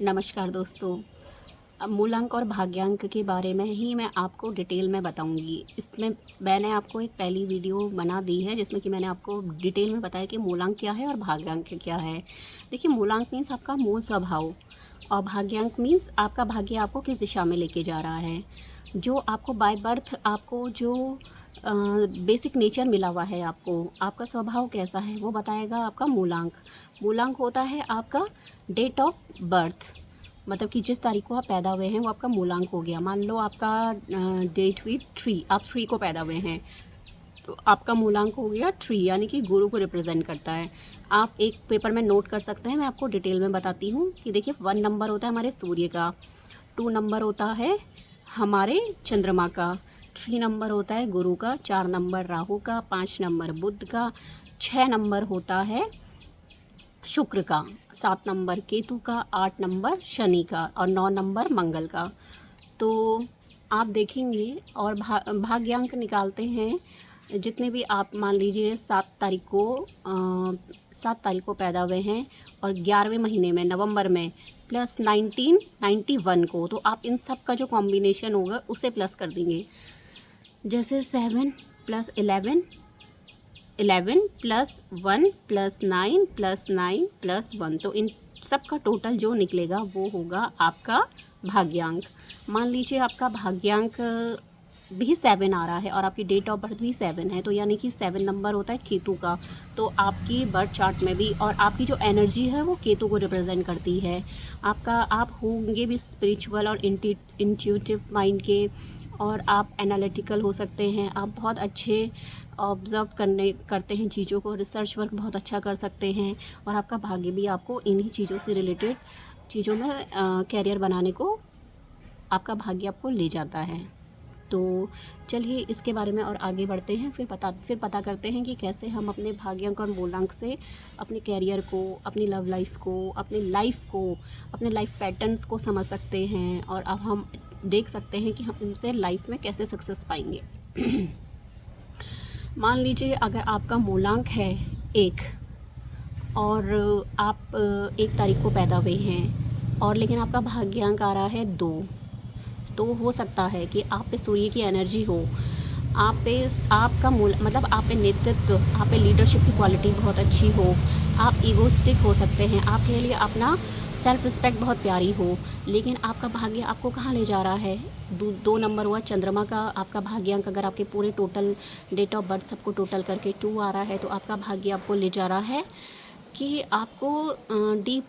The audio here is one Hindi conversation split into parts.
नमस्कार दोस्तों। अब मूलांक और भाग्यांक के बारे में ही मैं आपको डिटेल में बताऊंगी। इसमें मैंने आपको एक पहली वीडियो बना दी है जिसमें कि मैंने आपको डिटेल में बताया कि मूलांक क्या है और भाग्यांक क्या है। देखिए, मूलांक मीन्स आपका मूल स्वभाव और भाग्यांक मीन्स आपका भाग्य आपको किस दिशा में लेके जा रहा है। जो आपको बाय बर्थ आपको जो बेसिक नेचर मिला हुआ है, आपका स्वभाव कैसा है वो बताएगा आपका मूलांक। मूलांक होता है आपका डेट ऑफ बर्थ, मतलब कि जिस तारीख को आप पैदा हुए हैं वो आपका मूलांक हो गया। मान लो आपका डेट हुई 3, आप 3 को पैदा हुए हैं तो आपका मूलांक हो गया 3, यानी कि गुरु को रिप्रेजेंट करता है। आप एक पेपर में नोट कर सकते हैं, मैं आपको डिटेल में बताती हूँ कि देखिए 1 नंबर होता है हमारे सूर्य का, 2 नंबर होता है हमारे चंद्रमा का, 3 नंबर होता है गुरु का, 4 नंबर राहु का, 5 नंबर बुध का, 6 नंबर होता है शुक्र का, 7 नंबर केतु का, 8 नंबर शनि का और 9 नंबर मंगल का। तो आप देखेंगे और भाग्यांक निकालते हैं। जितने भी आप मान लीजिए 7 तारीख को पैदा हुए हैं और 11वें महीने में नवंबर में प्लस 1991 को, तो आप इन सब का जो कॉम्बिनेशन होगा उसे प्लस कर देंगे। जैसे 7 plus 11, 11 plus 1 plus 9 plus 9 plus 1, तो इन सब का टोटल जो निकलेगा वो होगा आपका भाग्यांक। मान लीजिए आपका भाग्यांक भी 7 आ रहा है और आपकी डेट ऑफ बर्थ भी 7 है, तो यानी कि 7 नंबर होता है केतु का। तो आपकी बर्थ चार्ट में भी और आपकी जो एनर्जी है वो केतु को रिप्रेजेंट करती है। आप होंगे भी स्पिरिचुअल और इंट्यूटिव माइंड के, और आप एनालिटिकल हो सकते हैं। आप बहुत अच्छे ऑब्ज़र्व करते हैं चीज़ों को, रिसर्च वर्क बहुत अच्छा कर सकते हैं और आपका भाग्य भी आपको इन्हीं चीज़ों से रिलेटेड चीज़ों में कैरियर बनाने को आपका भाग्य आपको ले जाता है। तो चलिए इसके बारे में और आगे बढ़ते हैं, फिर पता करते हैं कि कैसे हम अपने भाग्यांक और मूलांक से अपने कैरियर को, अपनी लव लाइफ को, अपने लाइफ पैटर्न्स को समझ सकते हैं और अब हम देख सकते हैं कि हम इनसे लाइफ में कैसे सक्सेस पाएंगे। मान लीजिए अगर आपका मूलांक है 1 और आप 1 तारीख को पैदा हुए हैं और लेकिन आपका भाग्यांक आ रहा है 2, तो हो सकता है कि आप पे सूर्य की एनर्जी हो, आप पे आपका मूल मतलब आप पे नेतृत्व, आप पे लीडरशिप की क्वालिटी बहुत अच्छी हो, आप ईगोस्टिक हो सकते हैं, आपके लिए अपना सेल्फ रिस्पेक्ट बहुत प्यारी हो, लेकिन आपका भाग्य आपको कहाँ ले जा रहा है। 2 नंबर हुआ चंद्रमा का आपका भाग्यांक। अगर आपके पूरे टोटल डेट ऑफ बर्थ सबको टोटल करके 2 आ रहा है तो आपका भाग्य आपको ले जा रहा है कि आपको डीप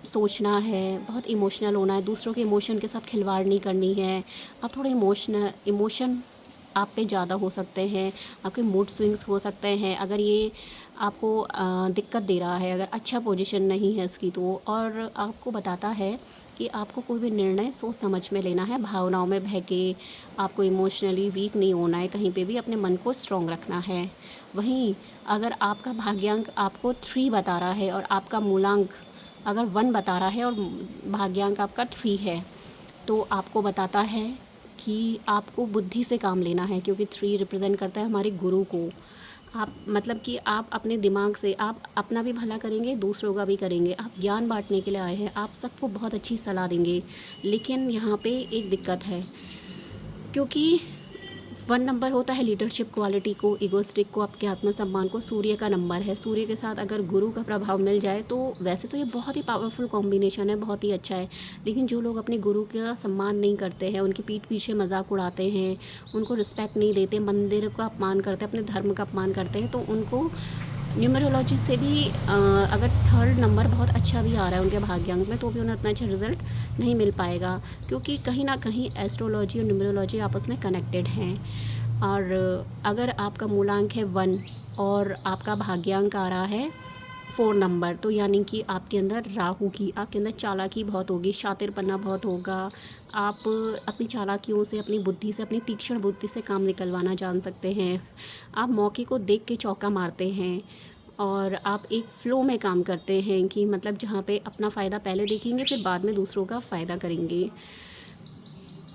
सोचना है, बहुत इमोशनल होना है, दूसरों के इमोशन के साथ खिलवाड़ नहीं करनी है। आप थोड़े इमोशन आप पे ज़्यादा हो सकते हैं, आपके मूड स्विंग्स हो सकते हैं अगर ये आपको दिक्कत दे रहा है, अगर अच्छा पोजीशन नहीं है इसकी तो। और आपको बताता है कि आपको कोई भी निर्णय सोच समझ में लेना है, भावनाओं में बह के आपको इमोशनली वीक नहीं होना है, कहीं पे भी अपने मन को स्ट्रॉन्ग रखना है। वहीं अगर आपका भाग्यांक आपको 3 बता रहा है और आपका मूलांक अगर 1 बता रहा है और भाग्यांक आपका 3 है, तो आपको बताता है कि आपको बुद्धि से काम लेना है, क्योंकि 3 रिप्रेजेंट करता है हमारे गुरु को। आप मतलब कि आप अपने दिमाग से आप अपना भी भला करेंगे, दूसरों का भी करेंगे। आप ज्ञान बांटने के लिए आए हैं, आप सबको बहुत अच्छी सलाह देंगे, लेकिन यहाँ पे एक दिक्कत है, क्योंकि 1 नंबर होता है लीडरशिप क्वालिटी को, ईगोस्टिक को, आपके आत्मसम्मान को। सूर्य का नंबर है, सूर्य के साथ अगर गुरु का प्रभाव मिल जाए तो वैसे तो ये बहुत ही पावरफुल कॉम्बिनेशन है, बहुत ही अच्छा है। लेकिन जो लोग अपने गुरु का सम्मान नहीं करते हैं, उनकी पीठ पीछे मजाक उड़ाते हैं, उनको रिस्पेक्ट नहीं देते, मंदिर का अपमान करते हैं, अपने धर्म का अपमान करते हैं, तो उनको न्यूमरोलॉजी से भी अगर 3rd नंबर बहुत अच्छा भी आ रहा है उनके भाग्यांक में, तो भी उन्हें उतना अच्छा रिजल्ट नहीं मिल पाएगा, क्योंकि कहीं ना कहीं एस्ट्रोलॉजी और न्यूमरोलॉजी आपस में कनेक्टेड हैं। और अगर आपका मूलांक है 1 और आपका भाग्यांक आ रहा है 4 नंबर, तो यानी कि आपके अंदर चालाकी बहुत होगी, शातिरपना बहुत होगा। आप अपनी चालाकियों से, अपनी बुद्धि से, अपनी तीक्ष्ण बुद्धि से काम निकलवाना जान सकते हैं। आप मौके को देख के चौका मारते हैं और आप एक फ़्लो में काम करते हैं कि मतलब जहाँ पे अपना फ़ायदा पहले देखेंगे फिर बाद में दूसरों का फ़ायदा करेंगे।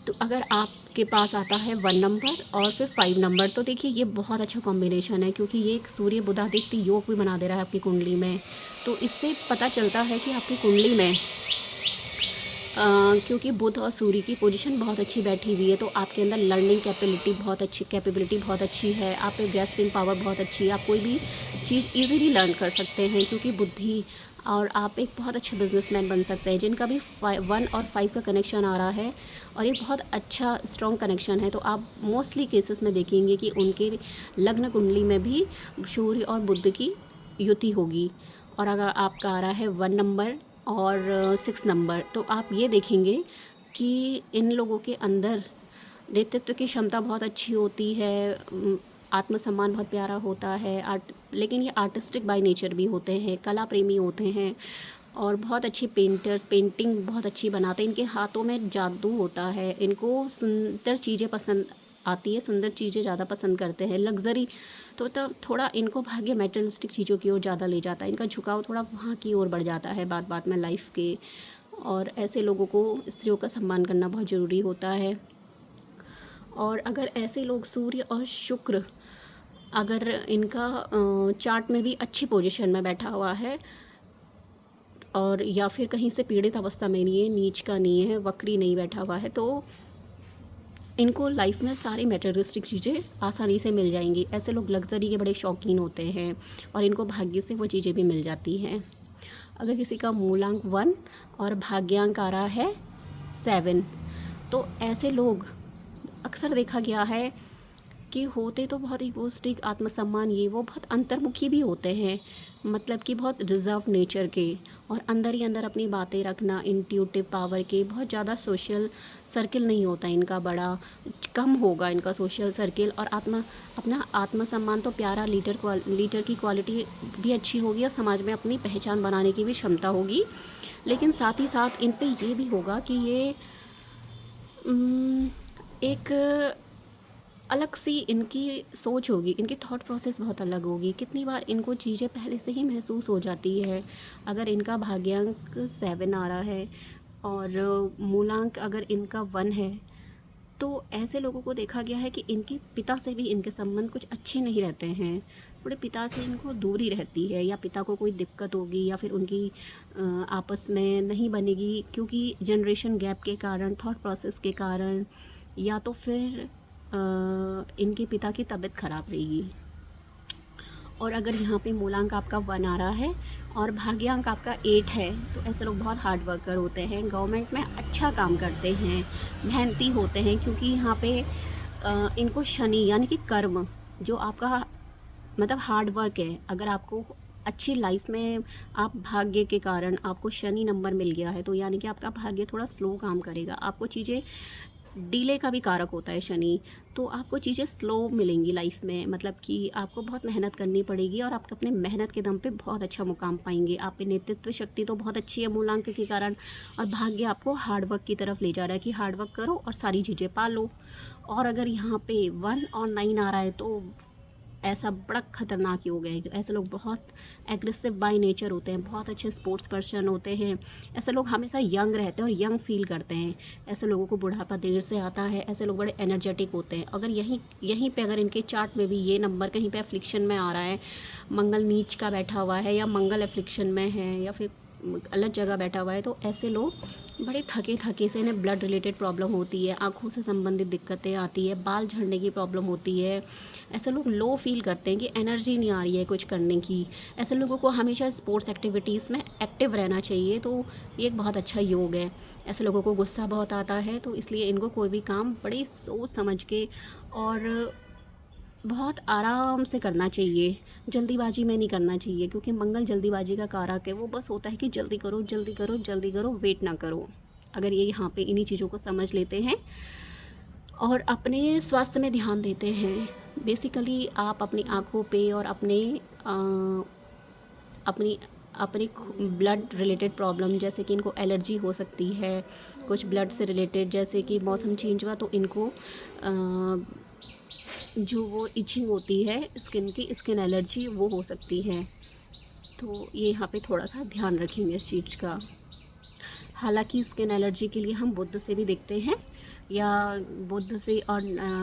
तो अगर आपके पास आता है 1 नंबर और फिर 5 नंबर, तो देखिए ये बहुत अच्छा कॉम्बिनेशन है, क्योंकि ये एक सूर्य बुधादित्य योग भी बना दे रहा है आपकी कुंडली में। तो इससे पता चलता है कि आपकी कुंडली में क्योंकि बुध और सूर्य की पोजीशन बहुत अच्छी बैठी हुई है, तो आपके अंदर लर्निंग कैपेबिलिटी बहुत अच्छी है, आप पे ग्रेस्पिंग पावर बहुत अच्छी है, आप कोई भी चीज़ इजीली लर्न कर सकते हैं क्योंकि बुद्धि, और आप एक बहुत अच्छे बिजनेसमैन बन सकते हैं। जिनका भी 1 और 5 का कनेक्शन आ रहा है और ये बहुत अच्छा स्ट्रॉन्ग कनेक्शन है, तो आप मोस्टली केसेस में देखेंगे कि उनके लग्न कुंडली में भी सूर्य और बुध की युति होगी। और अगर आपका आ रहा है 1 नंबर और 6 नंबर, तो आप ये देखेंगे कि इन लोगों के अंदर नेतृत्व की क्षमता बहुत अच्छी होती है, आत्मसम्मान बहुत प्यारा होता है, लेकिन ये आर्टिस्टिक बाय नेचर भी होते हैं, कला प्रेमी होते हैं और बहुत अच्छे पेंटिंग बहुत अच्छी बनाते हैं। इनके हाथों में जादू होता है, इनको सुंदर चीज़ें पसंद आती है, सुंदर चीज़ें ज़्यादा पसंद करते हैं। लग्जरी तो तब थोड़ा इनको भाग्य मेटेरियलिस्टिक चीज़ों की ओर ज़्यादा ले जाता है, इनका झुकाव थोड़ा वहाँ की ओर बढ़ जाता है बात बात में लाइफ के। और ऐसे लोगों को स्त्रियों का सम्मान करना बहुत ज़रूरी होता है। और अगर ऐसे लोग सूर्य और शुक्र अगर इनका चार्ट में भी अच्छी पोजीशन में बैठा हुआ है और या फिर कहीं से पीड़ित अवस्था में नहीं है, नीच का नहीं है, वक्री नहीं बैठा हुआ है, तो इनको लाइफ में सारी मटेरियलिस्टिक चीज़ें आसानी से मिल जाएंगी। ऐसे लोग लग्जरी के बड़े शौकीन होते हैं और इनको भाग्य से वो चीज़ें भी मिल जाती हैं। अगर किसी का मूलांक 1 और भाग्यांक आ रहा है 7, तो ऐसे लोग अक्सर देखा गया है कि होते तो बहुत इगोस्टिक, आत्मसम्मान ये वो, बहुत अंतर्मुखी भी होते हैं, मतलब कि बहुत रिजर्व नेचर के, और अंदर ही अंदर अपनी बातें रखना, इंट्यूटिव पावर के, बहुत ज़्यादा सोशल सर्किल नहीं होता इनका, बड़ा कम होगा इनका सोशल सर्किल। और अपना आत्मसम्मान तो प्यारा, लीडर की क्वालिटी भी अच्छी होगी और समाज में अपनी पहचान बनाने की भी क्षमता होगी। लेकिन साथ ही साथ इन पे ये भी होगा कि ये एक अलग सी इनकी सोच होगी, इनकी थॉट प्रोसेस बहुत अलग होगी। कितनी बार इनको चीज़ें पहले से ही महसूस हो जाती है। अगर इनका भाग्यांक 7 आ रहा है और मूलांक अगर इनका 1 है, तो ऐसे लोगों को देखा गया है कि इनके पिता से भी इनके संबंध कुछ अच्छे नहीं रहते हैं, थोड़े पिता से इनको दूरी रहती है, या पिता को कोई दिक्कत होगी या फिर उनकी आपस में नहीं बनेगी क्योंकि जनरेशन गैप के कारण, थॉट प्रोसेस के कारण, या तो फिर इनके पिता की तबीयत ख़राब रहेगी। और अगर यहाँ पे मूलांक आपका 1 आ रहा है और भाग्यांक आपका 8 है, तो ऐसे लोग बहुत हार्ड वर्कर होते हैं, गवर्नमेंट में अच्छा काम करते हैं, मेहनती होते हैं, क्योंकि यहाँ पे इनको शनि यानी कि कर्म, जो आपका मतलब हार्ड वर्क है, अगर आपको अच्छी लाइफ में आप भाग्य के कारण आपको शनि नंबर मिल गया है, तो यानी कि आपका भाग्य थोड़ा स्लो काम करेगा, आपको चीज़ें डिले का भी कारक होता है शनि, तो आपको चीज़ें स्लो मिलेंगी लाइफ में, मतलब कि आपको बहुत मेहनत करनी पड़ेगी और आप अपने मेहनत के दम पे बहुत अच्छा मुकाम पाएंगे। आप पे नेतृत्व शक्ति तो बहुत अच्छी है मूलांक के कारण, और भाग्य आपको हार्ड वर्क की तरफ ले जा रहा है कि हार्ड वर्क करो और सारी चीज़ें पालो। और अगर यहाँ पे 1 और 9 आ रहा है, तो ऐसा बड़ा ख़तरनाक योग है। ऐसे लोग बहुत एग्रेसिव बाय नेचर होते हैं, बहुत अच्छे स्पोर्ट्स पर्सन होते हैं। ऐसे लोग हमेशा यंग रहते हैं और यंग फील करते हैं। ऐसे लोगों को बुढ़ापा देर से आता है। ऐसे लोग बड़े एनर्जेटिक होते हैं। अगर यहीं पे अगर इनके चार्ट में भी ये नंबर कहीं पे एफ्लिक्शन में आ रहा है, मंगल नीच का बैठा हुआ है या मंगल एफ्लिक्शन में है या फिर अलग जगह बैठा हुआ है, तो ऐसे लोग बड़े थके से, इन्हें ब्लड रिलेटेड प्रॉब्लम होती है, आँखों से संबंधित दिक्कतें आती है, बाल झड़ने की प्रॉब्लम होती है। ऐसे लोग लो फील करते हैं कि एनर्जी नहीं आ रही है कुछ करने की। ऐसे लोगों को हमेशा स्पोर्ट्स एक्टिविटीज़ में एक्टिव रहना चाहिए, तो ये एक बहुत अच्छा योग है। ऐसे लोगों को गुस्सा बहुत आता है, तो इसलिए इनको कोई भी काम बड़ी सोच समझ के और बहुत आराम से करना चाहिए, जल्दीबाजी में नहीं करना चाहिए, क्योंकि मंगल जल्दीबाजी का कारक है। वो बस होता है कि जल्दी करो जल्दी करो जल्दी करो, वेट ना करो। अगर ये यहाँ पे इन्हीं चीज़ों को समझ लेते हैं और अपने स्वास्थ्य में ध्यान देते हैं, बेसिकली आप अपनी आँखों पे और अपनी अपनी ब्लड रिलेटेड प्रॉब्लम, जैसे कि इनको एलर्जी हो सकती है कुछ ब्लड से रिलेटेड, जैसे कि मौसम चेंज हुआ तो इनको जो वो इचिंग होती है स्किन की, स्किन एलर्जी वो हो सकती है। तो ये यहाँ पे थोड़ा सा ध्यान रखेंगे इस चीज़ का। हालांकि स्किन एलर्जी के लिए हम बुध से भी देखते हैं, या बुध से, और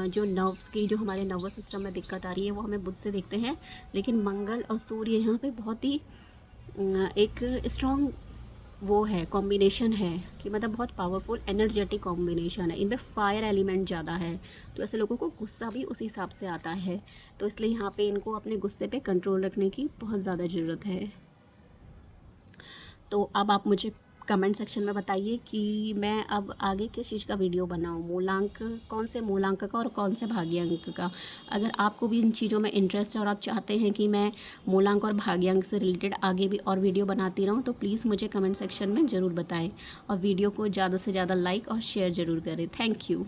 जो नर्व्स की, जो हमारे नर्वस सिस्टम में दिक्कत आ रही है वो हमें बुध से देखते हैं। लेकिन मंगल और सूर्य यहाँ पे बहुत ही एक स्ट्रॉन्ग वो है कॉम्बिनेशन है कि मतलब बहुत पावरफुल एनर्जेटिक कॉम्बिनेशन है, इनमें फायर एलिमेंट ज़्यादा है, तो ऐसे लोगों को गुस्सा भी उस हिसाब से आता है। तो इसलिए यहाँ पे इनको अपने गुस्से पे कंट्रोल रखने की बहुत ज़्यादा ज़रूरत है। तो अब आप मुझे कमेंट सेक्शन में बताइए कि मैं अब आगे किस चीज़ का वीडियो बनाऊँ, मूलांक, कौन से मूलांक का और कौन से भाग्यांक का। अगर आपको भी इन चीज़ों में इंटरेस्ट है और आप चाहते हैं कि मैं मूलांक और भाग्यांक से रिलेटेड आगे भी और वीडियो बनाती रहूँ, तो प्लीज़ मुझे कमेंट सेक्शन में ज़रूर बताएं और वीडियो को ज़्यादा से ज़्यादा लाइक और शेयर ज़रूर करें। Thank you.